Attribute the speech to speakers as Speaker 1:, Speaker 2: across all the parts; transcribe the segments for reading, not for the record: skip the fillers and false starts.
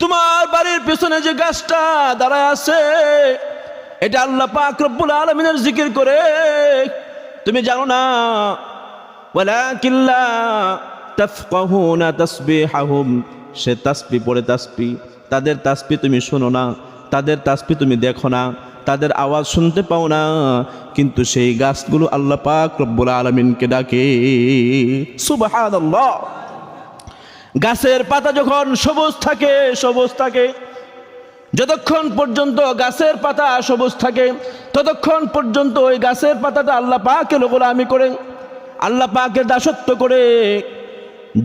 Speaker 1: তোমার বাড়ির পিছনে যে গাছটা দাঁড়ায় আছে, এটা আল্লাহ পাক রব্বুল আলামিনের জিকির করে। তুমি জানো না, ওয়ালাকিন লা তাফকাহুনা তাসবিহাহুম, সে তাসবিহ পড়ে তাসবিহ, তাদের তাসবিহ তুমি শোনো না, তাদের তাসবিহ তুমি দেখো না, তাদের আওয়াজ শুনতে পাও না, কিন্তু সেই গাছগুলো আল্লাহ পাক রব্বুল আলামিনকে ডাকে। সুবহানাল্লাহ। গাছের পাতা যখন সবুজ থাকে, যতক্ষণ পর্যন্ত গাছের পাতা সবুজ থাকে ততক্ষণ পর্যন্ত ওই গাছের পাতাটা আল্লাহ পাকের গোলামি করে, আল্লাহ পাকের দাসত্ব করে।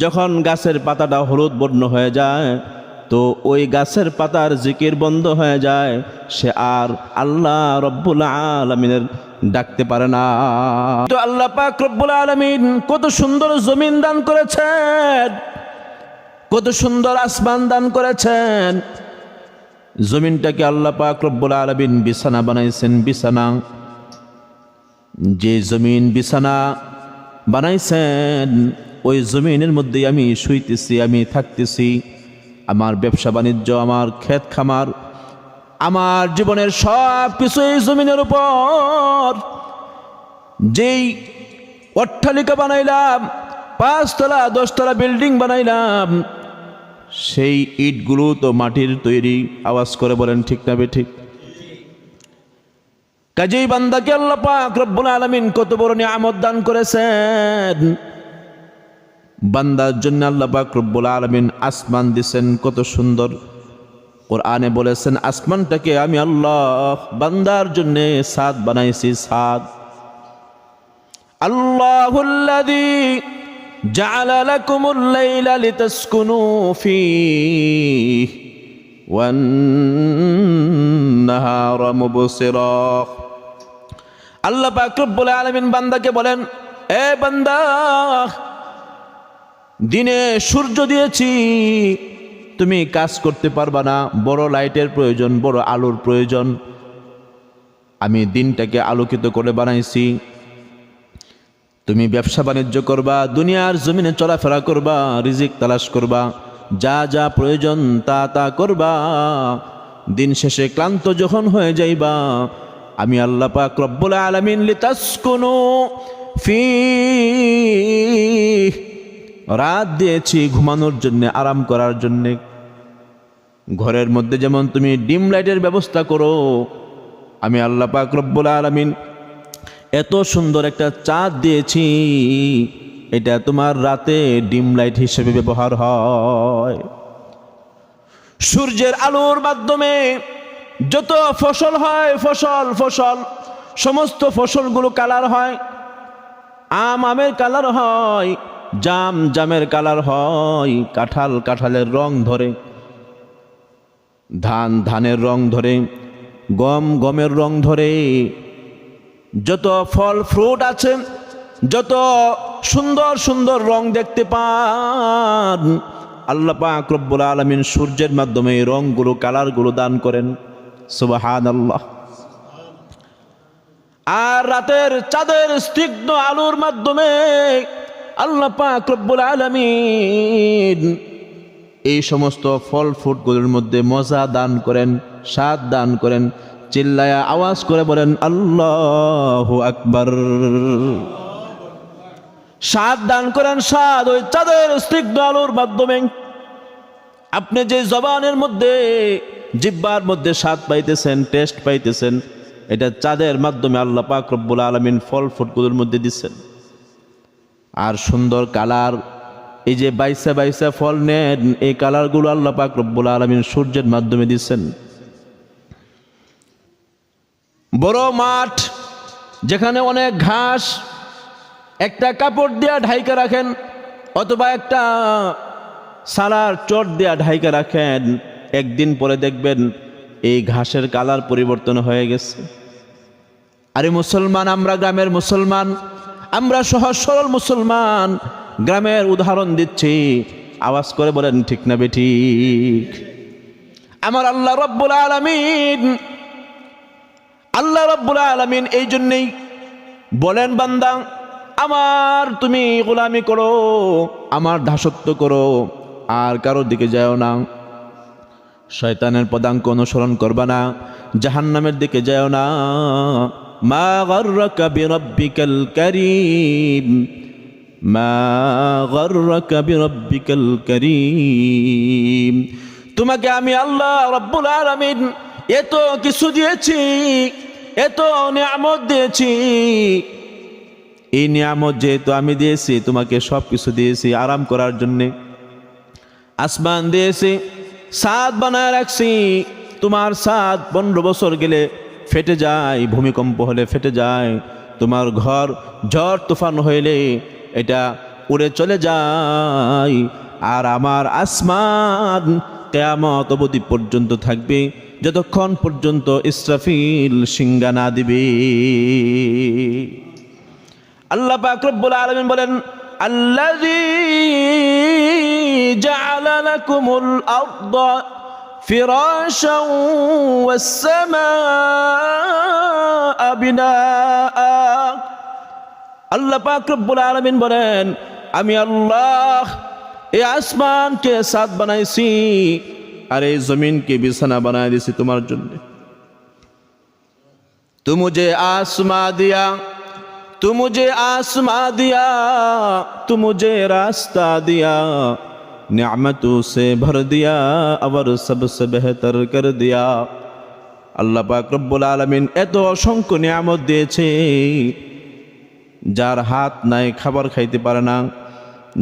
Speaker 1: যখন গাছের পাতাটা হলুদ বর্ণ হয়ে যায় তো ওই গাছের পাতার জিকির বন্ধ হয়ে যায়, সে আর আল্লাহ রব্বুল আলামিনের ডাকতে পারে না। তো আল্লাহ পাক রব্বুল আলামিন কত সুন্দর জমিন দান করেছেন, কত সুন্দর আসমান দান করেছেন। জমিনটাকে আল্লাহ পাক রব্বুল আলামিন বিছানা বানাইছেন। বিছানা, যে জমিন বিছানা বানাইছেন ওই জমিনের মধ্যে আমি শুইতেছি, আমি থাকতেছি। আমার ব্যবসা বাণিজ্য, আমার ক্ষেত খামার, আমার জীবনের সব কিছু এই জমিনের উপর। যেই অট্টালিকা বানাইলাম, 5 তলা 10 তলা বিল্ডিং বানাইলাম, সেই ইটগুলো তো মাটির তৈরি। আওয়াজ করে বলেন ঠিক না বেঠিক? কাজেই বান্দাকে আল্লাহ পাক রব্বুল আলামিন কত বড় নিয়ামত দান করেছেন। বান্দার জন্য আল্লাহ পাক রব্বুল আলামিন আসমান দিয়েছেন, কত সুন্দর। কোরআনে বলেছেন আসমানটাকে আমি আল্লাহ বান্দার জন্য ছাদ বানাইছি। ছাদ, আল্লাহুল্লাযী জাআলা লাকুমুল লাইলা লিতাসকুনু ফীহি ওয়ান নাহারা মুবসিরা। আল্লাহ পাক রব্বুল আলামিন বান্দাকে বলেন, এ বান্দা, দিনে সূর্য দিয়েছি, তুমি কাজ করতে পারবা না, বড় লাইটের প্রয়োজন, বড় আলোর প্রয়োজন। আমি দিনটাকে আলোকিত করে বানাইছি। তুমি ব্যবসা বাণিজ্য করবা, দুনিয়ার জমিনে চলাফেরা করবা, রিজিক তালাশ করবা, যা যা প্রয়োজন তা তা করবা। দিন শেষে ক্লান্ত যখন হয়ে যাইবা, আমি আল্লাহ পাক রব্বুল আলামিন লিতাসকুনু ফীহি, রাত দিয়েছি ঘুমানোর জন্য, আরাম করার জন্য। ঘরের মধ্যে যেমন তুমি ডিম লাইটের ব্যবস্থা করো, আমি আল্লাহ পাক রব্বুল আলামিন এত সুন্দর একটা চাঁদ দিয়েছি, এটা তোমার রাতে ডিম লাইট হিসেবে ব্যবহার হয়। সূর্যের আলোর মাধ্যমে যত ফসল হয়, ফসল সমস্ত ফসলগুলো কালার হয়। আমের কালার হয়, জামের কালার হয়, কাঁঠালের রং ধরে, ধানের রং ধরে, গমের রং ধরে। যত ফল ফ্রুট আছে, যত সুন্দর সুন্দর রং দেখতে পান, আল্লাহ পাক রব্বুল আলামিন সূর্যের মাধ্যমে এই রংগুলো, কালারগুলো দান করেন। সুবহানাল্লাহ। আর রাতের চাঁদের স্নিগ্ধ আলোর মাধ্যমে আল্লাহ পাক রব্বুল আলামিন এই সমস্ত ফল ফ্রুটগুলোর মধ্যে মজা দান করেন, স্বাদ দান করেন। চিল্লায়া আওয়াজ করে বলেন আল্লাহু আকবার। স্বাদ দান করেন, স্বাদ ওই চাঁদের স্নিগ্ধ আলোর মাধ্যমে। আপনি যে জবানের মধ্যে, জিহ্বার মধ্যে স্বাদ পাইতেছেন, টেস্ট পাইতেছেন, এটা চাঁদের মাধ্যমে আল্লাহ পাক রব্বুল আলামিন ফল ফ্রুটগুলোর মধ্যে দিচ্ছেন। আর সুন্দর কালার, এই যে বাইসা ফল নেন, এই কালারগুলো আল্লাহ পাক রব্বুল আলামিন সূর্যের মাধ্যমে দিচ্ছেন। বড় মাঠ যেখানে অনেক ঘাস, একটা কাপড় দিয়া ঢাইকা রাখেন, অথবা একটা সালার চট দিয়া ঢাইকা রাখেন, একদিন পরে দেখবেন এই ঘাসের কালার পরিবর্তন হয়ে গেছে। আরে মুসলমান, আমরা গ্রামের মুসলমান, আমরা সহজ সরল মুসলমান, গ্রামের উদাহরণ দিচ্ছি। আওয়াজ করে বলেন ঠিক না বেঠিক? আমার আল্লাহ রব্বুল আলামিন এই জন্যই বলেন, বান্দা আমার তুমি গোলামি করো, আমার দাসত্ব করো, আর কারোর দিকে যাও না। শয়তানের পদাঙ্ক অনুসরণ করবা না, জাহান্নামের দিকে যাও না। মা গররাকা বিরব্বিকাল কারীম, মা গররাকা বিরব্বিকাল কারীম। তোমাকে আমি আল্লাহ রাব্বুল আলামিন এত কিছু দিয়েছি, এত নিয়ামত দিয়েছি। এই নিয়ামত যেহেতু আমি দিয়েছি, তোমাকে সব কিছু দিয়েছি আরাম করার জন্যে। আসমান দিয়েছি, ছাদ বানায় রাখছি। তোমার ছাদ 15 বছর গেলে ফেটে যায়, ভূমিকম্প হলে ফেটে যায়। তোমার ঘর ঝড় তুফান হইলে এটা উড়ে চলে যায়। আর আমার আসমান কিয়ামত অবধি পর্যন্ত থাকবে, যতক্ষণ পর্যন্ত ইসরাফিল সিংহা না দিবে। আল্লাহ পাক রব্বুল আলামিন বলেন, আল্লাযী জাআলা লাকুমুল আরদা ফিরাশান ওয়াস সামাআ বিনাআ। আল্লাহ পাক রব্বুল আলামিন বলেন, আমি আল্লাহ এই আসমানকে ছাদ বানাইছি আর এই জমিনকে বিছানা বানাই দিয়েছি তোমার জন্য। तू मुझे आसमां दिया, तू मुझे आसमां दिया, तू मुझे रास्ता दिया, नियामतों से भर दिया और सबसे बेहतर कर दिया। আল্লাহ পাক রব্বুল আলামিন এত অসংখ্য নিয়ামত দিয়েছে। যার হাত নাই খাবার খাইতে পারে না,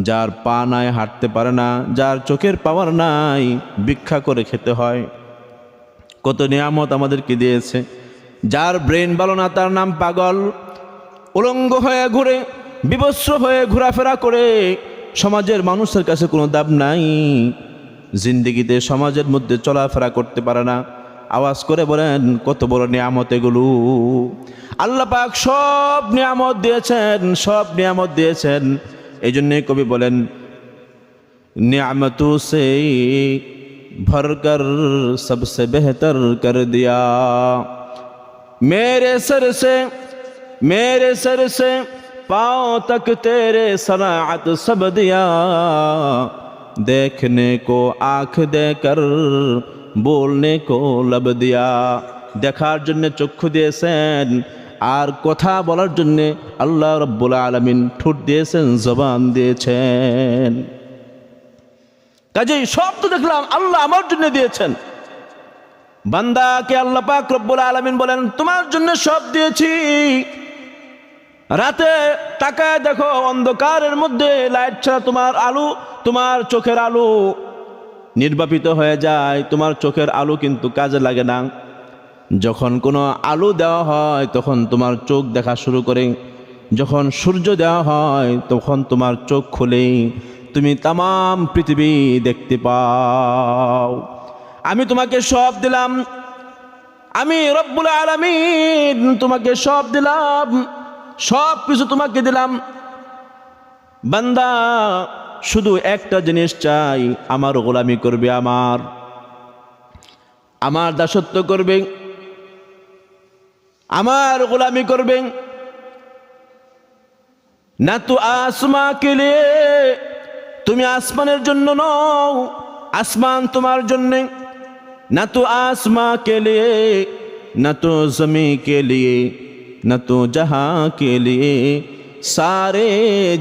Speaker 1: যার পা নাই হাঁটতে পারে না, যার চোখের পাওয়ার নাই ভিক্ষা করে খেতে হয়। কত নিয়ামত আমাদেরকে দিয়েছে। যার ব্রেন ভালো না তার নাম পাগল, উলঙ্গ হয়ে ঘুরে, বিবস্ত্র হয়ে ঘোরাফেরা করে, সমাজের মানুষের কাছে কোনো দাম নাই। জিন্দেগিতে সমাজের মধ্যে চলাফেরা করতে পারে না। আওয়াজ করে বলেন কত বড় নিয়ামত এগুলো। আল্লাহ পাক সব নিয়ামত দিয়েছেন, সব নিয়ামত দিয়েছেন। এই জন্যে কবি বলেন, নিয়ামতों से भरकर सबसे बेहतर कर दिया, मेरे सर से पाँव तक तेरे सनाअत सब दिया, देखने को आँख देकर बोलने को लब दिया। দেখার জন্য চক্ষু দিয়েছেন, আর কথা বলার জন্য আল্লাহ রাব্বুল আলামিন ঠোঁট দিয়েছেন, জবান দিয়েছেন। কাজেই সব তো দেখলাম আল্লাহ আমার জন্য দিয়েছেন। বান্দাকে আল্লাহ পাক রব্বুল আলামিন বলেন, তোমার জন্য সব দিয়েছি। রাতে তাকায় দেখো, অন্ধকারের মধ্যে লাইট ছাড়া তোমার আলো, তোমার চোখের আলো নির্বাপিত হয়ে যায়। তোমার চোখের আলো কিন্তু কাজে লাগে না। যখন কোনো আলো দেওয়া হয় তখন তোমার চোখ দেখা শুরু করে। যখন সূর্য দেওয়া হয় তখন তোমার চোখ খুলে তুমি তামাম পৃথিবী দেখতে পাও। আমি তোমাকে সব দিলাম, আমি রব্বুল আলামিন তোমাকে সব দিলাম, সব কিছু তোমাকে দিলাম। বান্দা শুধু একটা জিনিস চাই, আমার গোলামি করবে, আমার দাসত্ব করবে, আমার গোলামি করবে। না তো আসমান কে লিয়ে, তুমি আসমানের জন্য নও, আসমান তোমার জন্য। না তো আসমান কে লিয়ে, না তো জমি কে লিয়ে, না তো জাহাं के लिए, सारे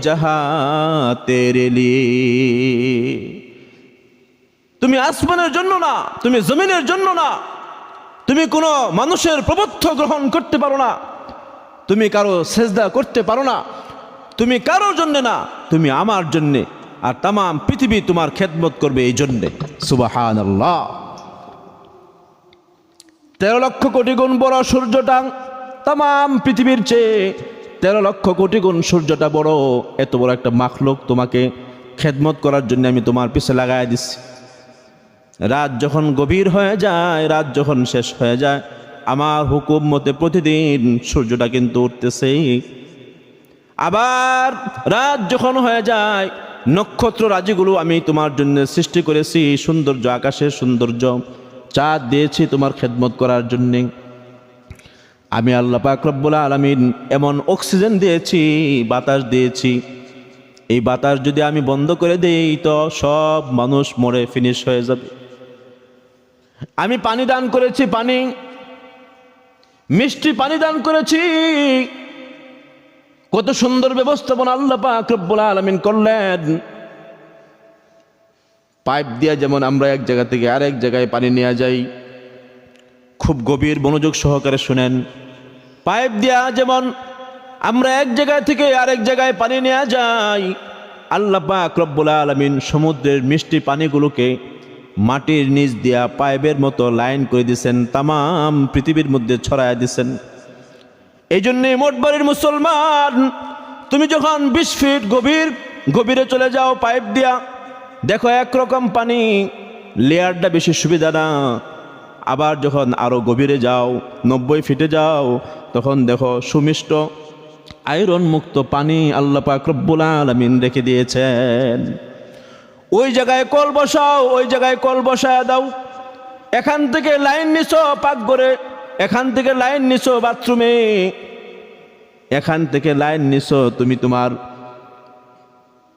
Speaker 1: जहां तेरे लिए। তুমি আসমানের জন্য না, তুমি জমিনের জন্য না, তুমি কোনো মানুষের প্রবন্ধ গ্রহণ করতে পারো না, তুমি কারো সেজদা করতে পারো না, তুমি কারোর জন্য না, তুমি আমার জন্যে। আর তামাম পৃথিবী তোমার খেদমত করবে এই জন্যে। সুবহানাল্লাহ। 13 লক্ষ কোটি গুণ বড় সূর্যটা, তামাম পৃথিবীর চেয়ে 13 লক্ষ কোটি গুণ সূর্যটা বড়। এত বড় একটা মাখলুক তোমাকে খেদমত করার জন্য আমি তোমার পিছে লাগাই দিচ্ছি। রাত যখন গভীর হয়ে যায়, রাত যখন শেষ হয়ে যায়, আমার হুকুম মতে প্রতিদিন সূর্যটা কিন্তু উঠতেছে। আবার রাত যখন হয়ে যায়, নক্ষত্র রাজিগুলো আমি তোমার জন্য সৃষ্টি করেছি। সৌন্দর্য, আকাশের সৌন্দর্য, চাঁদ দিয়েছি তোমার খেদমত করার জন্যে। আমি আল্লাহ পাক রব্বুল আলামিন এমন অক্সিজেন দিয়েছি, বাতাস দিয়েছি। এই বাতাস যদি আমি বন্ধ করে দেই তো সব মানুষ মরে ফিনিশ হয়ে যাবে। আমি পানি দান করেছি, পানি মিষ্টি পানি দান করেছি। কত সুন্দর ব্যবস্থাপনা আল্লাহ পাক রব্বুল আলামিন করলেন। পাইপ দিয়ে যেমন আমরা এক জায়গা থেকে আরেক জায়গায় পানি নিয়ে যাই, খুব গভীর মনোযোগ সহকারে শুনেন। পাইপ দিয়া যেমন আমরা এক জায়গা থেকে আরেক জায়গায় পানি নিয়ে যাই, আল্লাহ পাক রব্বুল আলামিন সমুদ্রের মিষ্টি পানিগুলোকে মাটির নিচ দিয়া পাইপের মতো লাইন করে দিয়েছেন, তামাম পৃথিবীর মধ্যে ছড়ায় দিয়েছেন। এই জন্যে মোটবাড়ির মুসলমান, তুমি যখন 20 ফিট গভীরে চলে যাও পাইপ দিয়া, দেখো একরকম পানি, লেয়ারটা বেশি সুবিধা না। আবার যখন আরো গভীরে যাও, 90 ফিটে যাও, তখন দেখো সুমিষ্ট আয়রন মুক্ত পানি আল্লাহ পাক রব্বুল আলামিন রেখে দিয়েছেন। ওই জায়গায় কল বসাও, ওই জায়গায় কল বসায় দাও। এখান থেকে লাইন নিছো পাকঘরে, এখান থেকে লাইন নিছো বাথরুমে, এখান থেকে লাইন নিছো তুমি তোমার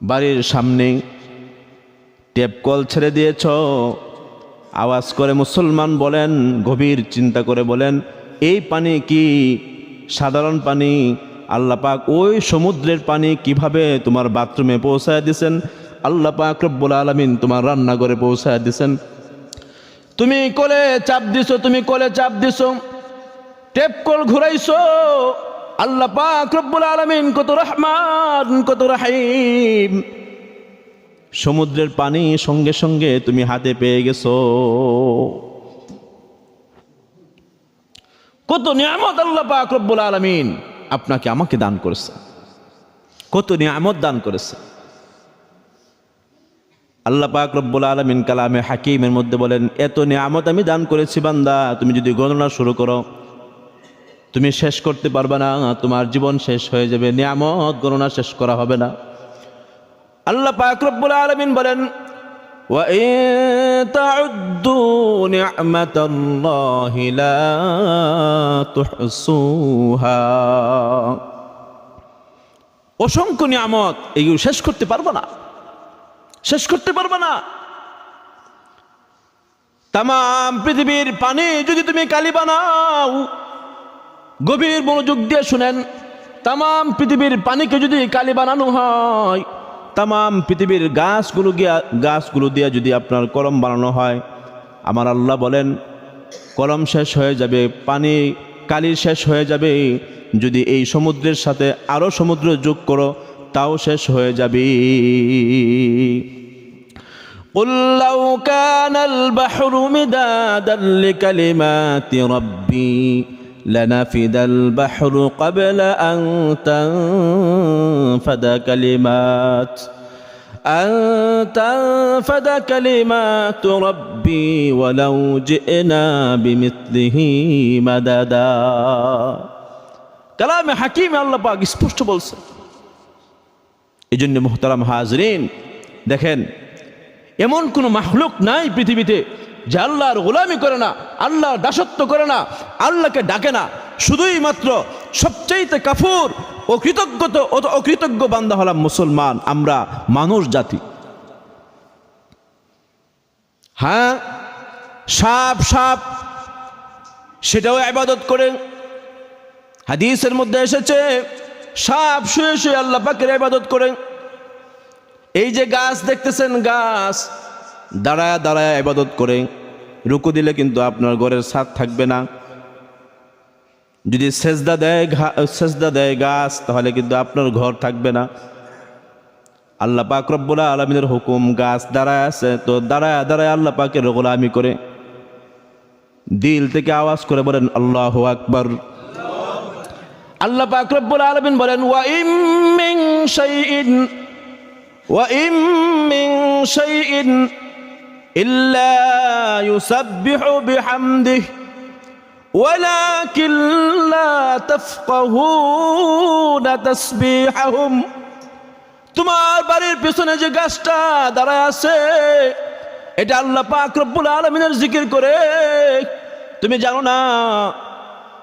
Speaker 1: বাড়ির সামনে, ট্যাপ কল ছেড়ে দিয়েছ। আওয়াজ করে মুসলমান বলেন, গভীর চিন্তা করে বলেন, এই পানি কি সাধারণ পানি? আল্লাহ পাক ওই সমুদ্রের পানি কিভাবে তোমার বাথরুমে পৌঁছায় দিয়েছেন? আল্লাহ পাক রব্বুল আলামিন তোমার রান্নাঘরে পৌঁছায় দিয়েছেন। তুমি কলে চাপ দিছো, তুমি কলে চাপ দিছো, টেপ কল ঘুরাইছো। আল্লাহ পাক রব্বুল আলামিন কত রহমান, কত রহিম, সমুদ্রের পানি সঙ্গে সঙ্গে তুমি হাতে পেয়ে গেছো। কত নিয়ামত আল্লাহ পাক রব্বুল আলামিন আপনাকে আমাকে দান করেছে, কত নিয়ামত দান করেছে। আল্লাহ পাক রব্বুল আলামিন কালামে হাকিমের মধ্যে বলেন, এত নিয়ামত আমি দান করেছি বান্দা, তুমি যদি গণনা শুরু করো তুমি শেষ করতে পারবে না, তোমার জীবন শেষ হয়ে যাবে, নিয়ামত গণনা শেষ করা হবে না। আল্লাহ পাক রব্বুল আলামিন বলেন, ওয়া ইন তাউদ্দু নি'মাতাল্লাহি লা তুহসুহা। অসংখ্য নিয়ামত, এগুলো শেষ করতে পারবো না, শেষ করতে পারবো না। তাম পৃথিবীর পানি যদি তুমি কালি বানাও, গভীর মনোযোগ দিয়ে শুনেন, তাম পৃথিবীর পানিকে যদি কালি বানানো হয়, তাম পৃথিবীর গাছগুলো দিয়ে যদি আপনার কলম বানানো হয়, আমার আল্লাহ বলেন কলম শেষ হয়ে যাবে, পানি কালি শেষ হয়ে যাবে। যদি এই সমুদ্রের সাথে আরো সমুদ্র যোগ করো তাও শেষ হয়ে যাবে। قل لو كان البحر مدادا لكلمات ربي لنفد البحر قبل أن تنفد كلمات ربي ولو جئنا بمثله مددا। কালামে হাকিমে আল্লাহ পাক স্পষ্ট বলছে। এই জন্য মুহতারাম হাজরিন, দেখেন এমন কোন মাখলুক নাই পৃথিবীতে যে আল্লাহর গোলামি করে না, আল্লাহর দাসত্ব করে না, আল্লাহকে ডাকে না। শুধুই মাত্র সবচাইতে কাফুর অকৃতজ্ঞ বান্দা হলাম মুসলমান, আমরা মানুষ জাতি। হ্যাঁ, সাপ সেটাও ইবাদত করে। হাদিসের মধ্যে এসেছে সাপ শুয়ে শুয়ে আল্লাহ পাকের ইবাদত করে। এই যে গাছ দেখতেছেন, গাছ দাঁড়ায় দাঁড়ায় ইবাদত করে। রুকু দিলে কিন্তু আপনার ঘরের ছাদ থাকবে না। যদি সেজদা দেয় গাছ, তাহলে কিন্তু আপনার ঘর থাকবে না। আল্লাহ পাক রব্বুল আলামিনের হুকুম, গাছ দাঁড়ায় আছে, তো দাঁড়ায় দাঁড়ায় আল্লাহ পাকের গোলামি করে। দিল থেকে আওয়াজ করে বলেন আল্লাহু আকবার। আল্লাহ পাক রব্বুল আলামিন বলেন, ওয়া ইম মিন শাইইন ইল্লা ইউসাব্বিহু বিহামদিহি ওয়ালাকিন লা তাফকাহুনা তাসবিহাহুম। তোমার বাড়ির পিছনে যে গাছটা দাঁড়ায় আছে, এটা আল্লাহ পাক রব্বুল আলামিনের জিকির করে, তুমি জানো না।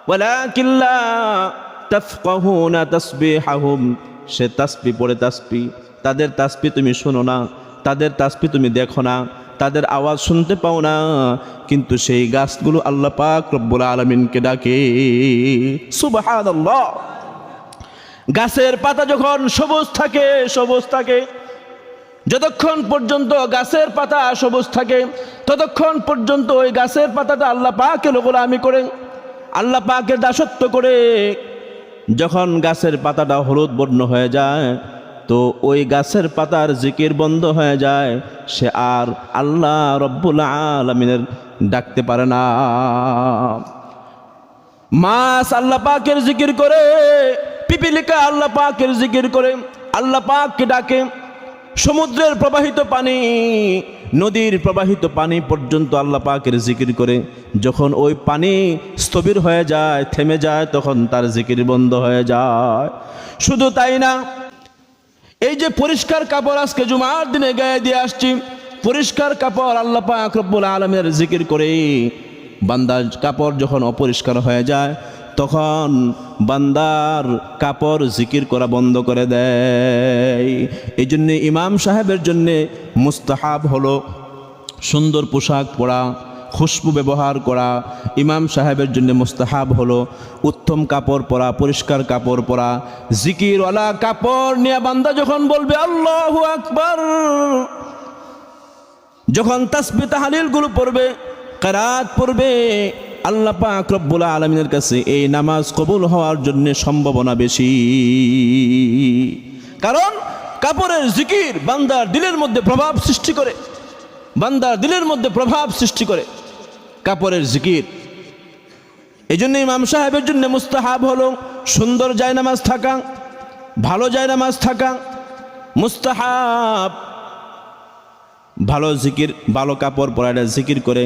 Speaker 1: ওয়ালাকিন লা তাফকাহুনা তাসবিহাহুম, সে তাসবিহ পড়ে, তাসবিহ, তাদের তাসবিহ তুমি শোনো না, তাদের তাসবিহ তুমি দেখো না, তাদের আওয়াজ শুনতে পাও না, কিন্তু সেই গাছগুলো আল্লাহ পাক রব্বুল আলামিনকে ডাকে। সুবহানাল্লাহ। গাছের পাতা যখন সবুজ থাকে, যতক্ষণ পর্যন্ত গাছের পাতা সবুজ থাকে ততক্ষণ পর্যন্ত ওই গাছের পাতাটা আল্লাহ পাকের গোলামি করে, আল্লাহ পাকের দাসত্ব করে। যখন গাছের পাতাটা হলুদ বর্ণ হয়ে যায় তো ওই গাছের পাতার জিকির বন্ধ হয়ে যায়, সে আর আল্লাহ রব্বুল আলামিনের ডাকতে পারে না। মাছ আল্লাহ পাকের জিকির করে, পিপিলিকা আল্লাহ পাকের জিকির করে, আল্লাহ পাককে ডাকে। সমুদ্রের প্রবাহিত পানি, নদীর প্রবাহিত পানি পর্যন্ত আল্লাহ পাকের জিকির করে। যখন ওই পানি স্থবির হয়ে যায়, থেমে যায়, তখন তার জিকির বন্ধ হয়ে যায়। শুধু তাই না, এই যে পরিষ্কার কাপড় আজকে জুমার দিনে গায়ে দিয়ে আসছি, পরিষ্কার কাপড় আল্লাহ পাক রব্বুল আলামিনের জিকির করে। বান্দার কাপড় যখন অপরিষ্কার হয়ে যায় তখন বান্দার কাপড় জিকির করা বন্ধ করে দেয়। এই জন্য ইমাম সাহেবের জন্য মুস্তাহাব হলো সুন্দর পোশাক পরা, খুশবু ব্যবহার করা। ইমাম সাহেবের জন্য মুস্তাহাব হলো উত্তম কাপড় পরা, পরিষ্কার কাপড় পরা। জিকিরওয়ালা কাপড় নিয়ে বান্দা যখন বলবে আল্লাহু আকবার, যখন তাসবিহ তাহলিলগুলো পড়বে, কিরাত পড়বে, আল্লাহ পাক রব্বুল আলামিনের কাছে এই নামাজ কবুল হওয়ার জন্য সম্ভাবনা বেশি। কারণ কাপড়ের জিকির বান্দার দিলের মধ্যে প্রভাব সৃষ্টি করে, বান্দার দিলের মধ্যে প্রভাব সৃষ্টি করে কাপড়ের জিকির। এই জন্য ইমাম সাহেবের জন্য মুস্তাহাব হলো সুন্দর জায়নামাজ থাকা, ভালো জায়নামাজ থাকা মুস্তাহাব। ভালো জিকির, ভালো কাপড় পরা, এটা জিকির করে।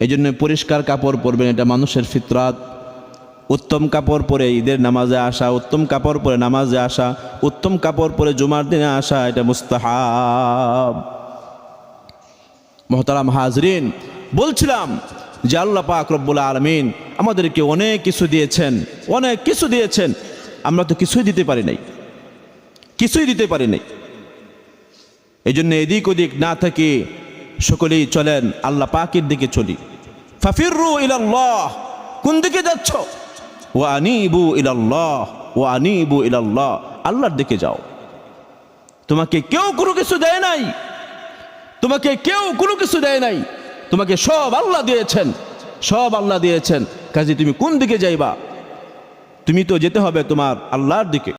Speaker 1: এই জন্য পরিষ্কার কাপড় পরবেন, এটা মানুষের ফিতরাত। উত্তম কাপড় পরে ঈদের নামাজে আসা, উত্তম কাপড় পরে নামাজে আসা, উত্তম কাপড় পরে জুমার দিনে আসা, এটা মুস্তাহাব। মুহতারাম হাজরিন, বলছিলাম যে আল্লাহ পাক রব্বুল আলামিন আমাদেরকে অনেক কিছু দিয়েছেন, অনেক কিছু দিয়েছেন। আমরা তো কিছুই দিতে পারি নাই, কিছুই দিতে পারি নাই। এই জন্য এদিক ওদিক না থেকে সকলেই চলেন আল্লাহ পাকের দিকে চলি। ফাফিরু ইলাল্লাহ, কোন দিকে যাচ্ছ? ওয়া আনিবু ইলাল্লাহ, ওয়া আনিবু ইলাল্লাহ, আল্লাহর দিকে যাও। তোমাকে কেউ কোনো কিছু দেয় নাই, তোমাকে কেউ কোনো কিছু দেয় নাই, তোমাকে সব আল্লাহ দিয়েছেন, সব আল্লাহ দিয়েছেন। কাজে তুমি কোন দিকে যাইবা? তুমি তো যেতে হবে তোমার আল্লাহর দিকে।